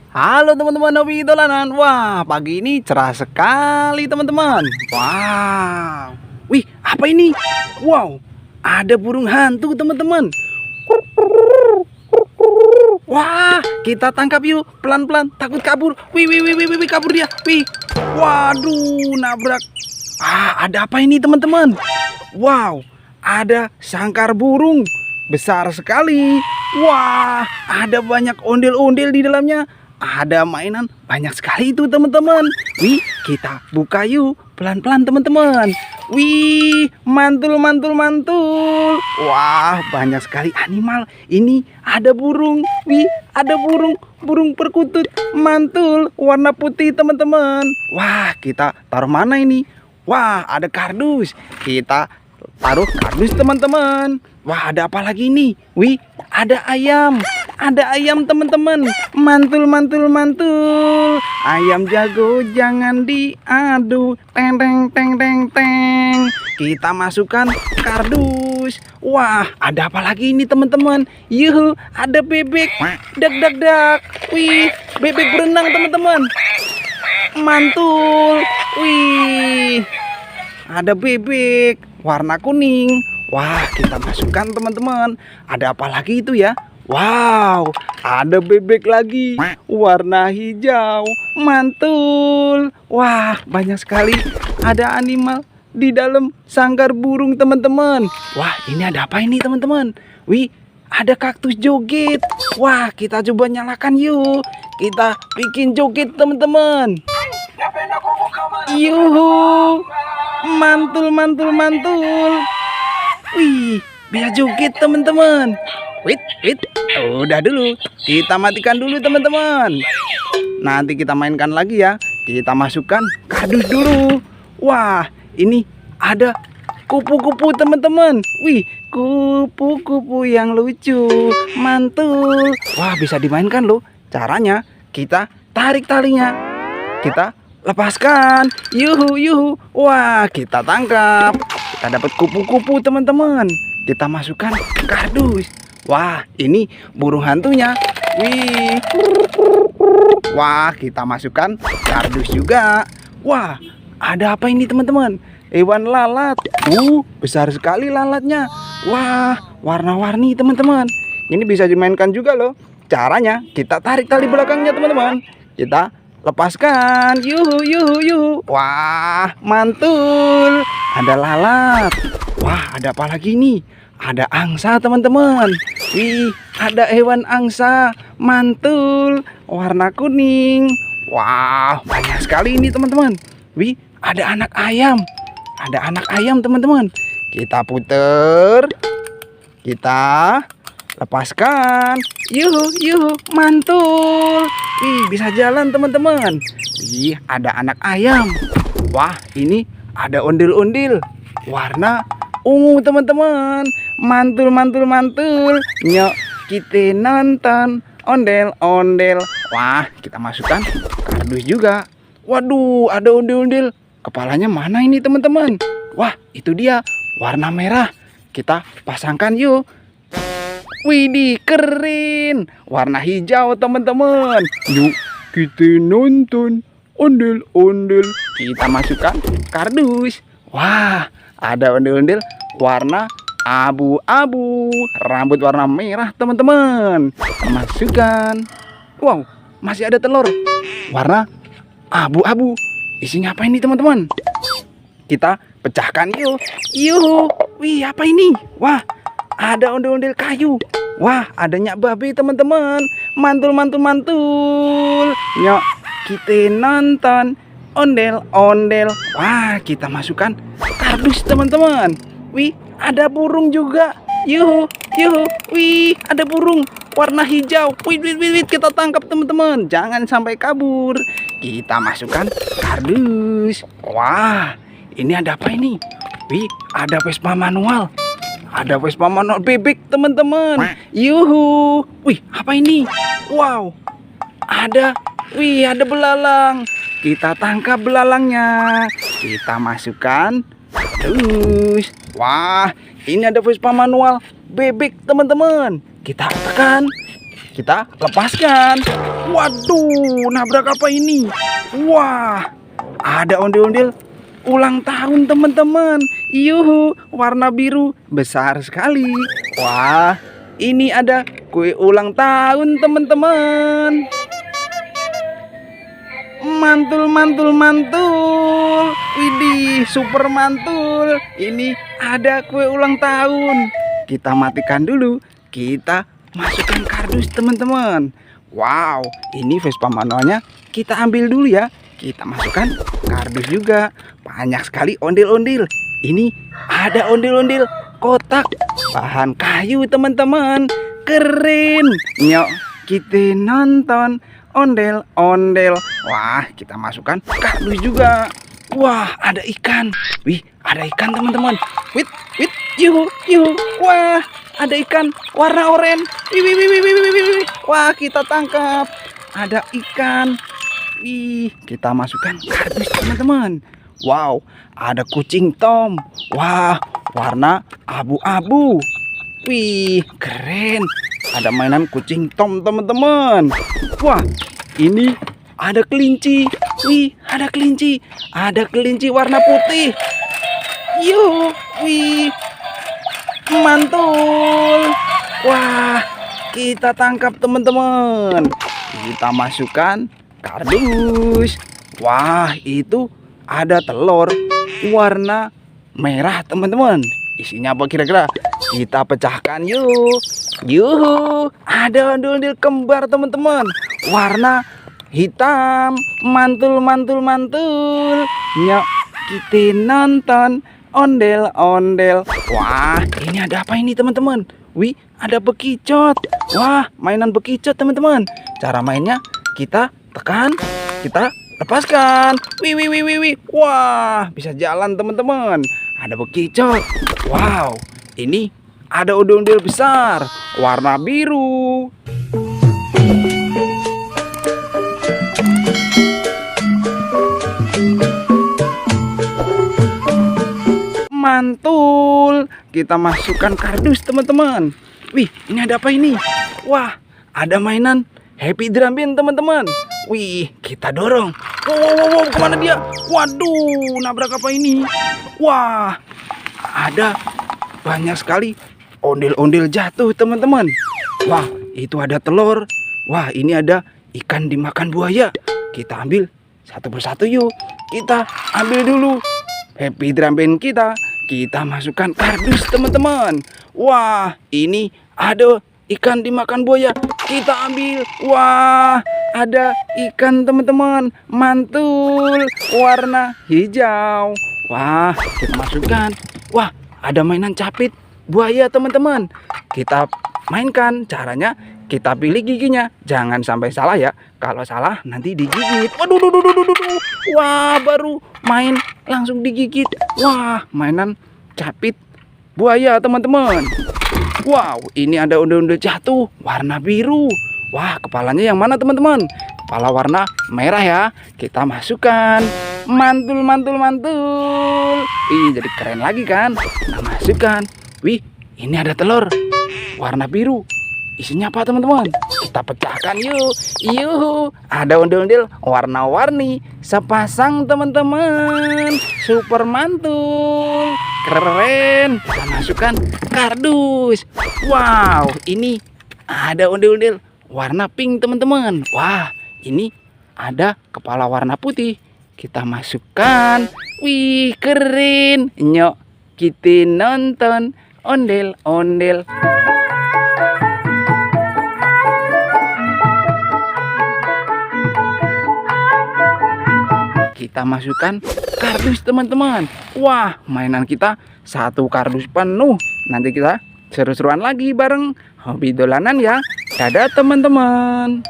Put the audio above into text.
Halo teman-teman hobi dolanan. Wah, pagi ini cerah sekali teman-teman. Wow. Wih, apa ini? Wow, ada burung hantu teman-teman. Wah, kita tangkap yuk. Pelan-pelan, takut kabur. Wih, kabur dia. Wih. Waduh, nabrak. Ada apa ini teman-teman? Wow, ada sangkar burung besar sekali. Wah, ada banyak ondel-ondel di dalamnya. Ada mainan banyak sekali itu teman-teman. Wih, kita buka yuk pelan-pelan teman-teman. Wih, mantul. Wah, banyak sekali animal. Ini ada burung. Wih, ada burung perkutut mantul warna putih teman-teman. Wah, kita taruh mana ini? Wah, ada kardus. Kita taruh kardus teman-teman. Wah, ada apa lagi nih? Wih, ada ayam. Ada ayam teman-teman. Mantul. Ayam jago jangan diadu. Teng. Kita masukkan kardus. Wah, ada apa lagi ini teman-teman? Yuhu, ada bebek. Dak. Wih, bebek berenang teman-teman. Mantul. Wih, ada bebek warna kuning. Wah, kita masukkan teman-teman. Ada apa lagi itu ya? Wow, ada bebek lagi warna hijau. Mantul. Wah, banyak sekali ada animal di dalam sangkar burung teman-teman. Wah, ini ada apa ini teman-teman? Wih, ada kaktus joget. Wah, kita coba nyalakan yuk. Kita bikin joget teman-teman. Yuhu, mantul. Wih, bisa joget teman-teman. Wait, udah dulu. Kita matikan dulu teman-teman. Nanti kita mainkan lagi ya. Kita masukkan kardus dulu. Wah, ini ada kupu-kupu teman-teman. Wih, kupu-kupu yang lucu. Mantul. Wah, bisa dimainkan loh. Caranya kita tarik talinya. Kita lepaskan. Yuhu. Wah, kita tangkap. Kita dapat kupu-kupu teman-teman. Kita masukkan kardus. Wah, ini burung hantunya. Wih. Wah, kita masukkan kardus juga. Wah, ada apa ini teman-teman? Hewan lalat. Besar sekali lalatnya. Wah, warna-warni teman-teman. Ini bisa dimainkan juga loh. Caranya kita tarik tali belakangnya teman-teman. Kita lepaskan. Yuhu. Wah, mantul. Ada lalat. Wah, ada apa lagi nih? Ada angsa teman-teman. Wih, ada hewan angsa. Mantul. Warna kuning. Wah, banyak sekali ini teman-teman. Wih, ada anak ayam. Ada anak ayam teman-teman. Kita puter. Kita lepaskan. Yuhu. Mantul. Wih, bisa jalan teman-teman. Wih, ada anak ayam. Wah, ini ada ondel-ondel warna ungu teman-teman. Mantul. Nyok, kita nonton ondel-ondel. Wah, kita masukkan kardus juga. Waduh, ada ondel-ondel. Kepalanya mana ini teman-teman? Wah, itu dia warna merah. Kita pasangkan yuk. Widih, keren. Warna hijau teman-teman. Yuk, kita nonton ondel-ondel. Kita masukkan kardus. Wah, ada ondel-ondel warna abu-abu. Rambut warna merah teman-teman. Kita masukkan. Wow, masih ada telur warna abu-abu. Isinya apa ini teman-teman? Kita pecahkan yuk. Yuhu. Wih, apa ini? Wah, ada ondel-ondel kayu. Wah, ada nyak babi teman-teman. Mantul. Nyok, kita nonton ondel-ondel. Wah, kita masukkan kardus teman-teman. Wih, ada burung juga. Yuhu. Wih, ada burung warna hijau. Wih, kita tangkap teman-teman. Jangan sampai kabur. Kita masukkan kardus. Wah, ini ada apa ini? Wih, ada Vespa manual. Ada Vespa manual bebek teman-teman. Yuhu. Wih, apa ini? Wow, ada belalang. Kita tangkap belalangnya. Kita masukkan kardus. Wah, ini ada Vespa manual bebek teman-teman. Kita tekan. kita lepaskan. Waduh, nabrak apa ini? Wah, ada ondel-ondel ulang tahun teman-teman. Yuhu, warna biru besar sekali. Wah, ini ada kue ulang tahun teman-teman. Mantul, mantul, mantul. Widih, super mantul. Ini ada kue ulang tahun. Kita matikan dulu. Kita masukkan kardus teman-teman. Wow, ini Vespa manualnya kita ambil dulu ya. Kita masukkan kardus juga. Banyak sekali ondel-ondel. Ini ada ondel-ondel kotak bahan kayu teman-teman. Keren. Nyok, kita nonton ondel-ondel. Wah, kita masukkan kardus juga. Wah, ada ikan. Wih, ada ikan teman-teman. Wit, wit, yuhu, yuhu. Wah, ada ikan warna oranye. Wih, wih, wih, wih, wih, wih, wih. Wah, kita tangkap. Ada ikan. Wih, kita masukkan kardus teman-teman. Wow, ada kucing Tom. Wah, warna abu-abu. Wih, keren. Ada mainan kucing Tom teman-teman. Wah, ini ada kelinci. Wih, ada kelinci. Ada kelinci warna putih. Yuh, wih, mantul. Wah, kita tangkap teman-teman. Kita masukkan kardus. Wah, itu ada telur warna merah teman-teman. Isinya apa kira-kira? Kita pecahkan yuk. Yuhu, ada ondel-ondel kembar teman-teman. Warna hitam. Mantul, mantul, mantul. Nyok, kita nonton ondel-ondel. Wah, ini ada apa ini teman-teman? Wih, ada bekicot. Wah, mainan bekicot teman-teman. Cara mainnya kita tekan, kita lepaskan. Wih, wih, wih, wih, wih. Wah, bisa jalan teman-teman. Ada bekicot. Wow, ini ada ondel-ondel besar warna biru. Mantul. Kita masukkan kardus teman-teman. Wih, ini ada apa ini? Wah, ada mainan Happy Drum Band teman-teman. Wih, kita dorong. Wow, wow, wow, wow, kemana dia? Waduh, nabrak apa ini? Wah, ada banyak sekali ondel-ondel jatuh teman-teman. Wah, itu ada telur. Wah, ini ada ikan dimakan buaya. Kita ambil satu persatu yuk. Kita ambil dulu Happy Drum Band kita. Kita masukkan kardus teman-teman. Wah, ini ada ikan dimakan buaya. Kita ambil. Wah, ada ikan teman-teman. Mantul. Warna hijau. Wah, kita masukkan. Wah, ada mainan capit buaya teman-teman. Kita mainkan. Caranya kita pilih giginya. Jangan sampai salah ya. Kalau salah nanti digigit. Waduh, duh, duh, duh, duh, duh. Wah, baru main langsung digigit. Wah, mainan capit buaya teman-teman. Wow, ini ada ondel-ondel jatuh warna biru. Wah, kepalanya yang mana teman-teman? Kepala warna merah ya. Kita masukkan. Mantul, mantul, mantul. Ih, jadi keren lagi kan? Kita masukkan. Wih, ini ada telur warna biru. Isinya apa teman-teman? Kita pecahkan yuk. Yuhu, ada ondel-ondel warna-warni. Sepasang teman-teman. Super mantul. Keren. Kita masukkan kardus. Wow, ini ada ondel-ondel warna pink teman-teman. Wah, ini ada kepala warna putih. Kita masukkan. Wih, keren. Nyok, kita nonton ondel-ondel. Kita masukkan kardus teman-teman. Wah, mainan kita satu kardus penuh. Nanti kita seru-seruan lagi bareng Hobi Dolanan ya. Dadah teman-teman.